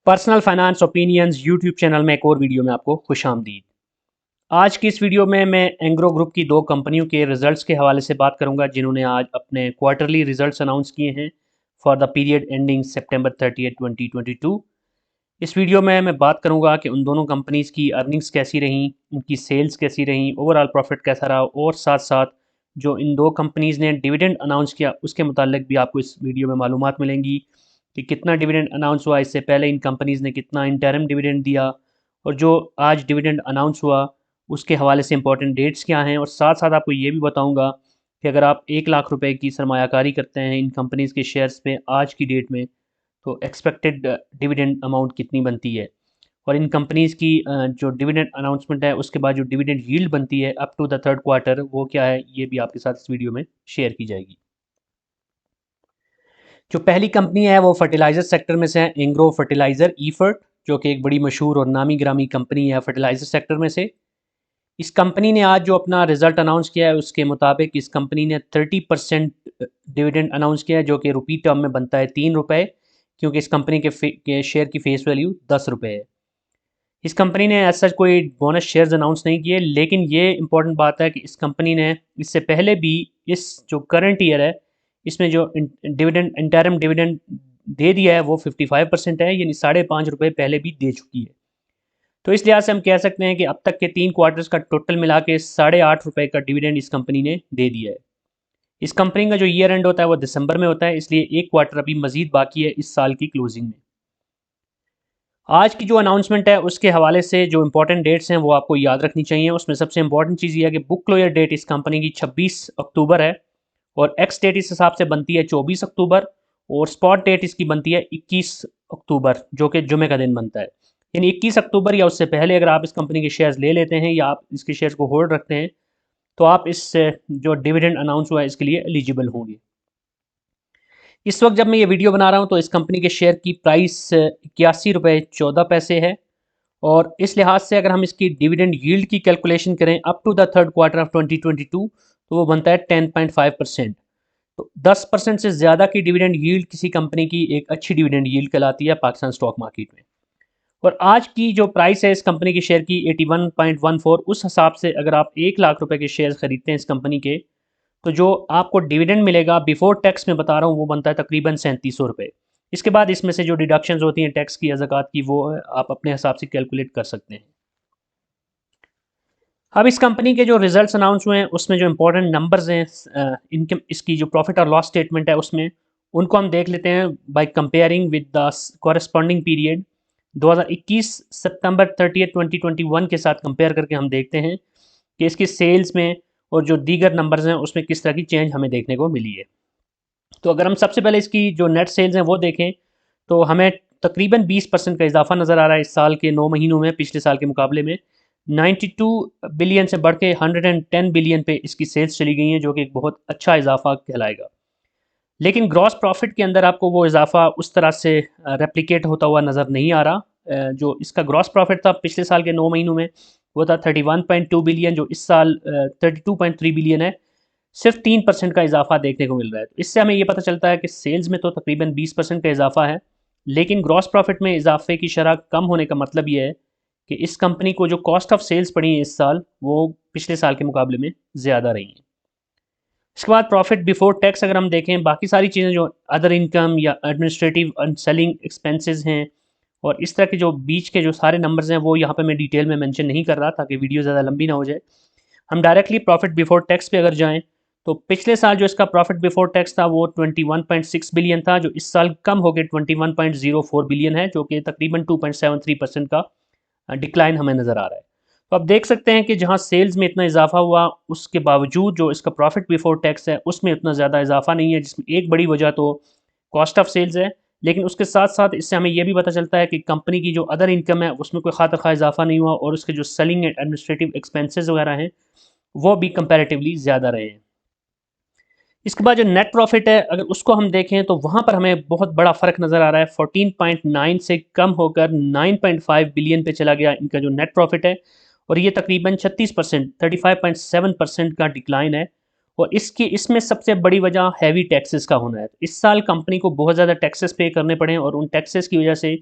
Personal finance opinions YouTube channel में एक और वीडियो में आपको खुशामदीद। आज की इस वीडियो में मैं एंग्रो ग्रुप की दो कंपनियों के रिजल्ट्स के हवाले से बात करूंगा जिन्होंने आज अपने क्वार्टरली रिजल्ट्स अनाउंस किए हैं फॉर द पीरियड एंडिंग सितंबर 30 2022। इस वीडियो में मैं बात करूंगा कि उन दोनों कंपनीज़ की अर्निंग्स कैसी रहीं, उनकी सेल्स कैसी रहीं, ओवरऑल प्रॉफिट कैसा रहा और साथ साथ जो इन दो कंपनीज़ ने डिविडेंड अनाउंस किया उसके मुतालिक भी आपको इस वीडियो में मालूमात मिलेंगी कि कितना डिविडेंड अनाउंस हुआ, इससे पहले इन कंपनीज़ ने कितना इंटरिम डिविडेंड दिया और जो आज डिविडेंड अनाउंस हुआ उसके हवाले से इंपॉर्टेंट डेट्स क्या हैं। और साथ साथ आपको ये भी बताऊँगा कि अगर आप 1 लाख रुपए की सरमायाकारी करते हैं इन कंपनीज़ के शेयर्स में आज की डेट में तो एक्सपेक्टेड डिविडेंड अमाउंट कितनी बनती है और इन कंपनीज़ की जो डिविडेंड अनाउंसमेंट है उसके बाद जो डिविडेंड यील्ड बनती है up to the third quarter वो क्या है, ये भी आपके साथ इस वीडियो में शेयर की जाएगी। जो पहली कंपनी है वो फर्टिलाइज़र सेक्टर में से है, एंग्रो फर्टिलाइज़र ईफर्ट, जो कि एक बड़ी मशहूर और नामी गिरामी कंपनी है फर्टिलाइज़र सेक्टर में से। इस कंपनी ने आज जो अपना रिज़ल्ट अनाउंस किया है उसके मुताबिक इस कंपनी ने 30% डिविडेंड अनाउंस किया है, जो कि रुपी टर्म में बनता है 3 रुपये, क्योंकि इस कंपनी के शेयर की फेस वैल्यू 10 रुपये है। इस कंपनी ने ऐसा कोई बोनस शेयर्स अनाउंस नहीं किए, लेकिन ये इंपॉर्टेंट बात है कि इस कंपनी ने इससे पहले भी इस जो करंट ईयर है इसमें जो डिविडेंड इंटरिम डिविडेंड दे दिया है वो 55% है, यानी 5.5 रुपये पहले भी दे चुकी है। तो इस लिहाज से हम कह सकते हैं कि अब तक के 3 क्वार्टर्स का टोटल मिला के 8.5 रुपये का डिविडेंड इस कंपनी ने दे दिया है। इस कंपनी का जो ईयर एंड होता है वो दिसंबर में होता है, इसलिए एक क्वार्टर अभी मजीद बाकी है इस साल की क्लोजिंग में। आज की जो अनाउंसमेंट है उसके हवाले से जो इंपॉर्टेंट डेट्स हैं वो आपको याद रखनी चाहिए। उसमें सबसे इंपॉर्टेंट चीज़ ये है कि बुक क्लोजर डेट इस कंपनी की 26 अक्टूबर है और एक्स डेट इस हिसाब से बनती है 24 अक्टूबर और स्पॉट डेट इसकी बनती है 21 अक्टूबर, जो कि जुमे का दिन बनता है। यानी 21 अक्टूबर या उससे पहले अगर आप इस कंपनी के शेयर्स ले लेते हैं या आप इसके शेयर्स को होल्ड रखते हैं तो आप इस जो डिविडेंड अनाउंस हुआ है इसके लिए एलिजिबल होंगे। इस वक्त जब मैं ये वीडियो बना रहा हूँ तो इस कंपनी के शेयर की प्राइस 81 रुपये 14 पैसे है और इस लिहाज से अगर हम इसकी डिविडेंड यील्ड की कैलकुलेशन करें up to the third quarter of 2022 तो वो बनता है 10.5%। तो 10% से ज़्यादा की डिविडेंड यील्ड किसी कंपनी की एक अच्छी डिविडेंड यील्ड कहलाती है पाकिस्तान स्टॉक मार्केट में। और आज की जो प्राइस है इस कंपनी के शेयर की 81.14, उस हिसाब से अगर आप 1 लाख रुपए के शेयर खरीदते हैं इस कंपनी के तो जो आपको डिविडेंड मिलेगा बिफोर टैक्स में बता रहा हूँ वो बनता है तकरीबन 3700 रुपये। इसके बाद इसमें से जो डिडक्शंस होती हैं टैक्स की या ज़कात की वो आप अपने हिसाब से कैलकुलेट कर सकते हैं। अब इस कंपनी के जो रिजल्ट्स अनाउंस हुए हैं उसमें जो इंपॉर्टेंट नंबर्स हैं इनकम इसकी जो प्रॉफिट और लॉस स्टेटमेंट है उसमें उनको हम देख लेते हैं by comparing with the corresponding period 2021 सितंबर 30 2021 के साथ कंपेयर करके हम देखते हैं कि इसकी सेल्स में और जो दीगर नंबर्स हैं उसमें किस तरह की चेंज हमें देखने को मिली है। तो अगर हम सबसे पहले इसकी जो नेट सेल्स हैं वो देखें तो हमें तकरीबन 20% का इजाफा नज़र आ रहा है इस साल के 9 महीनों में पिछले साल के मुकाबले में। 92 बिलियन से बढ़ के 110 बिलियन पे इसकी सेल्स चली गई हैं, जो कि एक बहुत अच्छा इजाफा कहलाएगा। लेकिन ग्रॉस प्रॉफिट के अंदर आपको वो इजाफा उस तरह से रेप्लिकेट होता हुआ नज़र नहीं आ रहा। जो इसका ग्रॉस प्रॉफिट था पिछले साल के 9 महीनों में वो था 31.2 बिलियन, जो इस साल 32.3 बिलियन है। सिर्फ 3% का इजाफा देखने को मिल रहा है। तो इससे हमें ये पता चलता है कि सेल्स में तो तकरीबन 20% का इजाफा है, लेकिन ग्रॉस प्रॉफिट में इजाफे की शरह कम होने का मतलब ये है कि इस कंपनी को जो कॉस्ट ऑफ सेल्स पड़ी है इस साल वो पिछले साल के मुकाबले में ज़्यादा रही हैं। इसके बाद प्रॉफिट बिफोर टैक्स अगर हम देखें, बाकी सारी चीज़ें जो अदर इनकम या एडमिनिस्ट्रेटिव एंड सेलिंग एक्सपेंसेस हैं और इस तरह के जो बीच के जो सारे नंबर्स हैं वो यहाँ पे मैं डिटेल में मेंशन नहीं कर रहा ताकि वीडियो ज़्यादा लंबी ना हो जाए। हम डायरेक्टली प्रॉफिट बिफोर टैक्स पे अगर जाएं तो पिछले साल जो इसका प्रॉफिट बिफोर टैक्स था वो 21.6 बिलियन था, जो इस साल कम हो गया 21.04 बिलियन है, जो कि तकरीबन 2.73% का डिक्लाइन हमें नज़र आ रहा है। तो आप देख सकते हैं कि जहां सेल्स में इतना इजाफा हुआ उसके बावजूद जो इसका प्रॉफिट बिफोर टैक्स है उसमें इतना ज़्यादा इजाफा नहीं है, जिसमें एक बड़ी वजह तो कॉस्ट ऑफ सेल्स है। लेकिन उसके साथ साथ इससे हमें यह भी पता चलता है कि कंपनी की जो अदर इनकम है उसमें कोई खातर खा इजाफा नहीं हुआ और उसके जो सेलिंग एंड एडमिनिस्ट्रेटिव एक्सपेंसेस वगैरह हैं वो भी कंपैरेटिवली ज़्यादा रहे हैं। इसके बाद जो नेट प्रॉफिट है अगर उसको हम देखें तो वहाँ पर हमें बहुत बड़ा फ़र्क नज़र आ रहा है। 14.9 से कम होकर 9.5 बिलियन पे चला गया इनका जो नेट प्रॉफिट है और ये तकरीबन 36% 35.7% का डिक्लाइन है। और इसमें सबसे बड़ी वजह हैवी टैक्सेस का होना है। इस साल कंपनी को बहुत ज़्यादा टैक्सेस पे करने पड़े और उन टैक्सेस की वजह से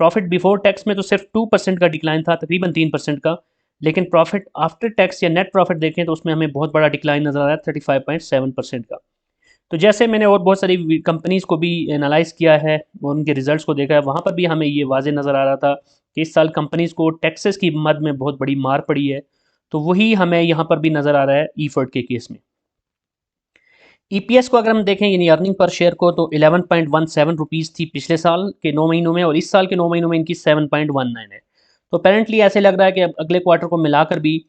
प्रॉफिट बिफोर टैक्स में तो सिर्फ 2% का डिक्लाइन था, तकरीबन 3% का, लेकिन प्रॉफिट आफ्टर टैक्स या नेट प्रॉफिट देखें तो उसमें हमें बहुत बड़ा डिक्लाइन नज़र आ रहा है, 35.7% का। तो जैसे मैंने और बहुत सारी कंपनीज़ को भी एनालाइज किया है और उनके रिजल्ट्स को देखा है, वहाँ पर भी हमें ये वाज़े नज़र आ रहा था कि इस साल कंपनीज़ को टैक्सेस की मद में बहुत बड़ी मार पड़ी है। तो वही हमें यहाँ पर भी नज़र आ रहा है ईफर्ट के केस में। ईपीएस को अगर हम देखें यानी अर्निंग पर शेयर को, तो 11.17 रुपीज़ थी पिछले साल के 9 महीनों में, और इस साल के 9 महीनों में इनकी 7.19 है। तो अपेरेंटली ऐसे लग रहा है कि अब अगले क्वार्टर को मिलाकर भी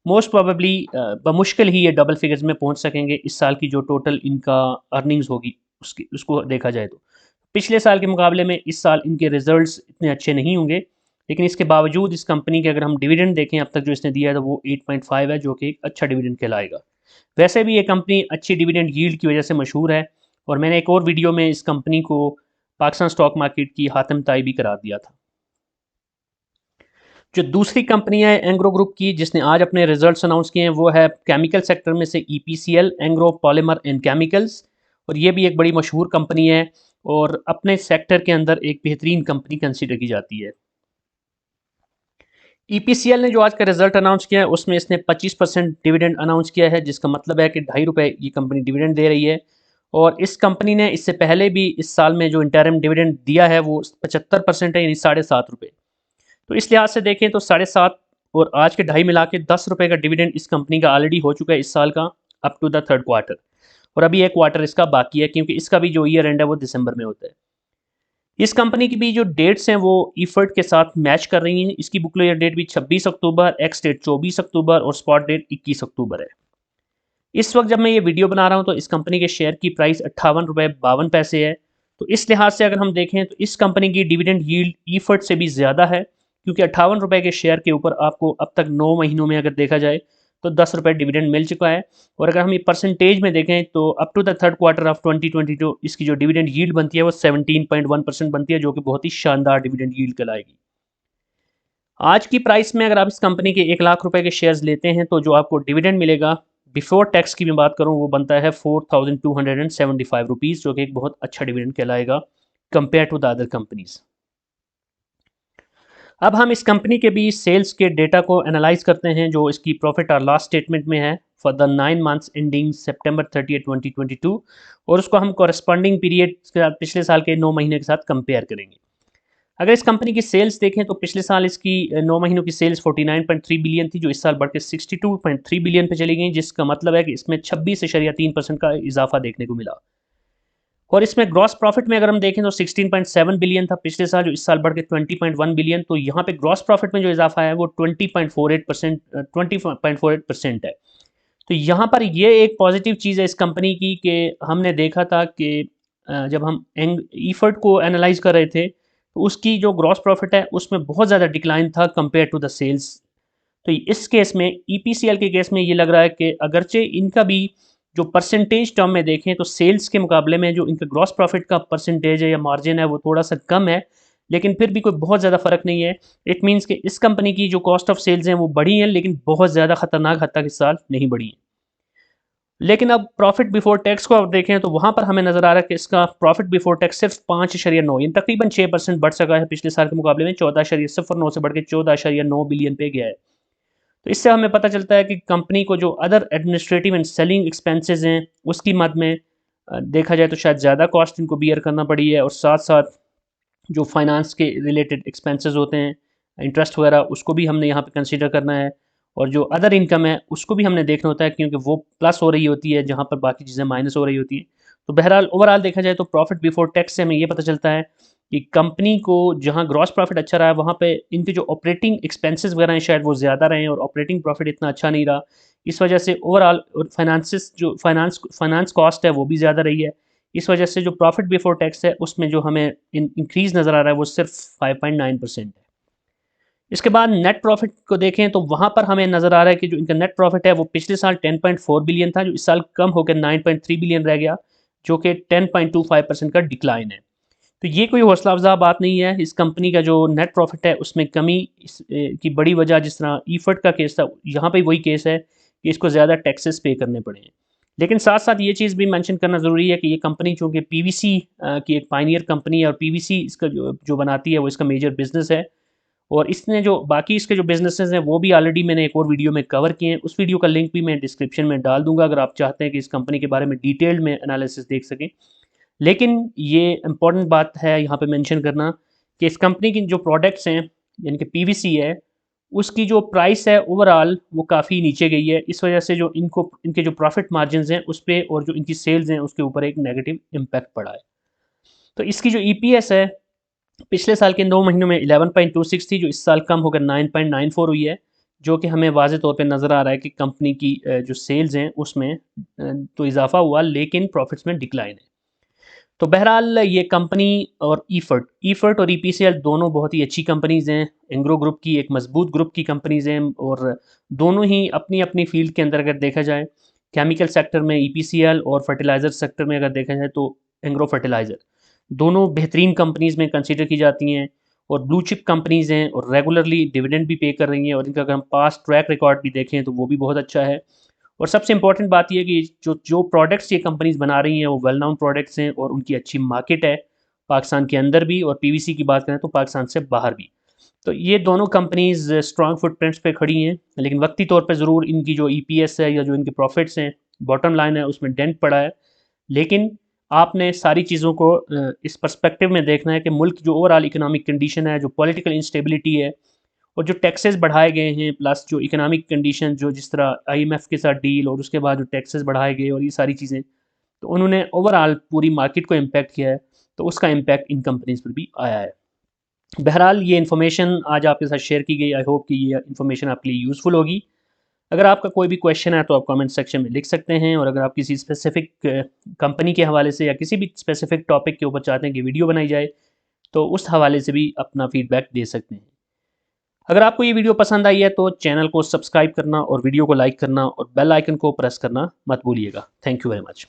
मोस्ट प्रोबेबली बमुश्किल ही ये डबल फिगर्स में पहुंच सकेंगे इस साल की जो टोटल इनका अर्निंग्स होगी उसकी, उसको देखा जाए तो पिछले साल के मुकाबले में इस साल इनके रिजल्ट्स इतने अच्छे नहीं होंगे, लेकिन इसके बावजूद इस कंपनी के अगर हम डिविडेंड देखें अब तक जो इसने दिया है तो वो 8.5 है, जो कि एक अच्छा डिविडेंड कहलाएगा। वैसे भी ये कंपनी अच्छी डिविडेंड यील्ड की वजह से मशहूर है, और मैंने एक और वीडियो में इस कंपनी को पाकिस्तान स्टॉक मार्केट की हातिम ताई भी करा दिया था। जो दूसरी कंपनी है एंग्रो ग्रुप की जिसने आज अपने रिजल्ट्स अनाउंस किए हैं, वो है केमिकल सेक्टर में से EPCL, Engro polymer and chemicals, और ये भी एक बड़ी मशहूर कंपनी है और अपने सेक्टर के अंदर एक बेहतरीन कंपनी कंसीडर की जाती है। ईपीसीएल ने जो आज का रिजल्ट अनाउंस किया है उसमें इसने 25% डिविडेंड अनाउंस किया है, जिसका मतलब है कि ₹2.5 ये कंपनी डिविडेंड दे रही है। और इस कंपनी ने इससे पहले भी इस साल में जो इंटरिम डिविडेंड दिया है वो 75% है, यानी ₹7.5। तो इस लिहाज से देखें तो 7.5 और आज के 2.5 मिला के ₹10 का डिविडेंड इस कंपनी का ऑलरेडी हो चुका है इस साल का, up to the third quarter. और अभी एक क्वार्टर इसका बाकी है, क्योंकि इसका भी जो ईयर एंड है वो दिसंबर में होता है। इस कंपनी की भी जो डेट्स हैं वो ईफर्ट के साथ मैच कर रही हैं। इसकी बुक क्लोजर डेट भी 26 अक्टूबर, एक्स डेट 24 अक्टूबर और स्पॉट डेट 21 अक्टूबर है। इस वक्त जब मैं ये वीडियो बना रहा हूँ तो इस कंपनी के शेयर की प्राइस ₹58.52 है। तो इस लिहाज से अगर हम देखें तो इस कंपनी की डिविडेंड यील्ड ईफर्ट से भी ज़्यादा है, क्योंकि ₹58 के शेयर के ऊपर आपको अब तक 9 महीनों में अगर देखा जाए तो ₹10 डिविडेंड मिल चुका है। और अगर हम ये परसेंटेज में देखें तो up to the third quarter of 2022 इसकी जो डिविडेंड यील्ड बनती है वो 17.1% बनती है, जो कि बहुत ही शानदार डिविडेंड यील्ड कहलाएगी। आज की प्राइस में अगर आप इस कंपनी के ₹1,00,000 के शेयर्स लेते हैं तो जो आपको डिविडेंड मिलेगा बिफोर टैक्स की मैं बात करूं वो बनता है ₹4,275, जो कि एक बहुत अच्छा डिविडेंड कहलाएगा compare to the other companies. अब हम इस कंपनी के भी सेल्स के डेटा को एनालाइज करते हैं जो इसकी प्रॉफिट और लॉस स्टेटमेंट में है फॉर द 9 मंथ्स एंडिंग सितंबर 30, 2022, और उसको हम कॉरेस्पॉन्डिंग पीरियड के साथ पिछले साल के 9 महीने के साथ कंपेयर करेंगे। अगर इस कंपनी की सेल्स देखें तो पिछले साल इसकी 9 महीनों की सेल्स 49.3 बिलियन थी, जो इस साल बढ़ के 62.3 बिलियन पे चली गई, जिसका मतलब है कि इसमें 26.3% का इजाफा देखने को मिला। और इसमें ग्रॉस प्रॉफिट में अगर हम देखें तो 16.7 बिलियन था पिछले साल, जो इस साल बढ़ के 20.1 बिलियन। तो यहाँ पे ग्रॉस प्रॉफिट में जो इजाफा है वो 20.48% है। तो यहाँ पर ये एक पॉजिटिव चीज़ है इस कंपनी की कि हमने देखा था कि जब हम ईफर्ट को एनालाइज कर रहे थे तो उसकी जो ग्रॉस प्रॉफिट है उसमें बहुत ज़्यादा डिक्लाइन था कंपेयर टू द सेल्स। तो इस केस में ईपीसीएल के केस में ये लग रहा है कि अगरचे इनका भी जो परसेंटेज टर्म में देखें तो सेल्स के मुकाबले में जो इनका ग्रॉस प्रॉफिट का परसेंटेज है या मार्जिन है वो थोड़ा सा कम है, लेकिन फिर भी कोई बहुत ज़्यादा फ़र्क नहीं है। इट मीन्स कि इस कंपनी की जो कॉस्ट ऑफ सेल्स हैं वो बढ़ी हैं, लेकिन बहुत ज़्यादा खतरनाक हद तक इस साल नहीं बढ़ी हैं। लेकिन अब प्रॉफिट बिफोर टैक्स को आप देखें तो वहाँ पर हमें नज़र आ रहा है कि इसका प्रॉफिट बिफोर टैक्स सिर्फ 5.9 यानी तकरीबन 6% बढ़ सका है पिछले साल के मुकाबले में, 14.09 से बढ़ के 14.9 बिलियन पे गया है। तो इससे हमें पता चलता है कि कंपनी को जो other administrative and selling expenses हैं उसकी मद में देखा जाए तो शायद ज़्यादा कॉस्ट इनको बियर करना पड़ी है, और साथ साथ जो फाइनेंस के रिलेटेड एक्सपेंसेस होते हैं, इंटरेस्ट वगैरह, उसको भी हमने यहाँ पे कंसीडर करना है। और जो अदर इनकम है उसको भी हमने देखना होता है, क्योंकि वो प्लस हो रही होती है जहाँ पर बाकी चीज़ें माइनस हो रही होती हैं। तो बहरहाल ओवरऑल देखा जाए तो प्रॉफिट बिफोर टैक्स से हमें ये पता चलता है कि कंपनी को जहाँ ग्रॉस प्रॉफिट अच्छा रहा है वहाँ पे इनके जो ऑपरेटिंग एक्सपेंसेस वगैरह हैं शायद वो ज़्यादा रहे हैं, और ऑपरेटिंग प्रॉफिट इतना अच्छा नहीं रहा। इस वजह से ओवरऑल फाइनेंस कॉस्ट है वो भी ज़्यादा रही है। इस वजह से जो प्रॉफिट बिफोर टैक्स है उसमें जो हमें इंक्रीज़ नज़र आ रहा है वो सिर्फ 5.9% है। इसके बाद नेट प्रॉफिट को देखें तो वहाँ पर हमें नज़र आ रहा है कि जो इनका नेट प्रॉफिट है वो पिछले साल 10.4 बिलियन था, जो इस साल कम होकर 9.3 बिलियन रह गया, जो कि 10.25% का डिक्लाइन है। तो ये कोई हौसला अफ़ज़ा बात नहीं है। इस कंपनी का जो नेट प्रॉफिट है उसमें कमी की बड़ी वजह जिस तरह ईफर्ट का केस था, यहाँ पे वही केस है कि इसको ज़्यादा टैक्सेस पे करने पड़े हैं। लेकिन साथ साथ ये चीज़ भी मेंशन करना ज़रूरी है कि ये कंपनी चूँकि पीवीसी की एक पायनियर कंपनी है और पीवीसी इसका जो जो बनाती है वो इसका मेजर बिज़नेस है। और इसने जो बाकी इसके जो बिज़नेसेस हैं वो भी ऑलरेडी मैंने एक और वीडियो में कवर किए हैं। उस वीडियो का लिंक भी मैं डिस्क्रिप्शन में डाल दूँगा अगर आप चाहते हैं कि इस कंपनी के बारे में डिटेल्ड में एनालिसिस देख सकें। लेकिन ये इम्पोर्टेंट बात है यहाँ पे मेंशन करना कि इस कंपनी की जो प्रोडक्ट्स हैं यानी कि पीवीसी है, उसकी जो प्राइस है ओवरऑल वो काफ़ी नीचे गई है। इस वजह से जो इनको इनके जो प्रॉफ़िट मार्जिन्स हैं उस पे और जो इनकी सेल्स हैं उसके ऊपर एक नेगेटिव इम्पैक्ट पड़ा है। तो इसकी जो ईपीएस है पिछले साल के इन 2 महीनों में 11.26 थी जो इस साल कम होकर 9.94 हुई है, जो कि हमें वाज़े तौर पे नज़र आ रहा है कि कंपनी की जो सेल्स हैं उसमें तो इज़ाफ़ा हुआ लेकिन प्रॉफ़िट्स में डिक्लाइन है। तो बहरहाल ये कंपनी और ईफर्ट और ईपीसीएल दोनों बहुत ही अच्छी कंपनीज़ हैं। एंग्रो ग्रुप की एक मज़बूत ग्रुप की कंपनीज़ हैं और दोनों ही अपनी-अपनी फ़ील्ड के अंदर अगर देखा जाए, केमिकल सेक्टर में ईपीसीएल और फर्टिलाइज़र सेक्टर में अगर देखा जाए तो एंग्रो फर्टिलाइज़र। दोनों बेहतरीन कंपनीज़ में कंसीडर की जाती हैं और ब्लू चिप कंपनीज़ हैं और रेगुलरली डिविडेंड भी पे कर रही हैं और इनका अगर हम पास्ट ट्रैक रिकॉर्ड भी देखें तो वो भी बहुत अच्छा है। और सबसे इम्पोर्टेंट बात ये है कि जो जो प्रोडक्ट्स ये कंपनीज़ बना रही हैं वो वेल नोन प्रोडक्ट्स हैं और उनकी अच्छी मार्केट है, पाकिस्तान के अंदर भी और पीवीसी की बात करें तो पाकिस्तान से बाहर भी। तो ये दोनों कंपनीज़ स्ट्रॉन्ग फुटप्रिंट्स पे खड़ी हैं, लेकिन वक्ती तौर पे ज़रूर इनकी जो ईपीएस है या जो इनके प्रॉफ़िट्स हैं, बॉटम लाइन है उसमें डेंट पड़ा है। लेकिन आपने सारी चीज़ों को इस पर्सपेक्टिव में देखना है कि मुल्क जो ओवरऑल इकोनॉमिक कंडीशन है, जो पॉलिटिकल इंस्टेबिलिटी है और जो टैक्सेस बढ़ाए गए हैं प्लस जो इकोनॉमिक कंडीशन जो जिस तरह आईएमएफ के साथ डील और उसके बाद जो टैक्सेस बढ़ाए गए और ये सारी चीज़ें, तो उन्होंने ओवरऑल पूरी मार्केट को इम्पैक्ट किया है, तो उसका इम्पैक्ट इन कंपनीज़ पर भी आया है। बहरहाल ये इन्फॉर्मेशन आज आपके साथ शेयर की गई, आई होप कि ये इन्फॉर्मेशन आपके लिए यूज़फुल होगी। अगर आपका कोई भी क्वेश्चन है तो आप कमेंट सेक्शन में लिख सकते हैं और अगर आप किसी स्पेसिफिक कंपनी के हवाले से या किसी भी स्पेसिफिक टॉपिक के ऊपर चाहते हैं कि वीडियो बनाई जाए, तो उस हवाले से भी अपना फीडबैक दे सकते हैं। अगर आपको ये वीडियो पसंद आई है तो चैनल को सब्सक्राइब करना और वीडियो को लाइक करना और बेल आइकन को प्रेस करना मत भूलिएगा। Thank you very much.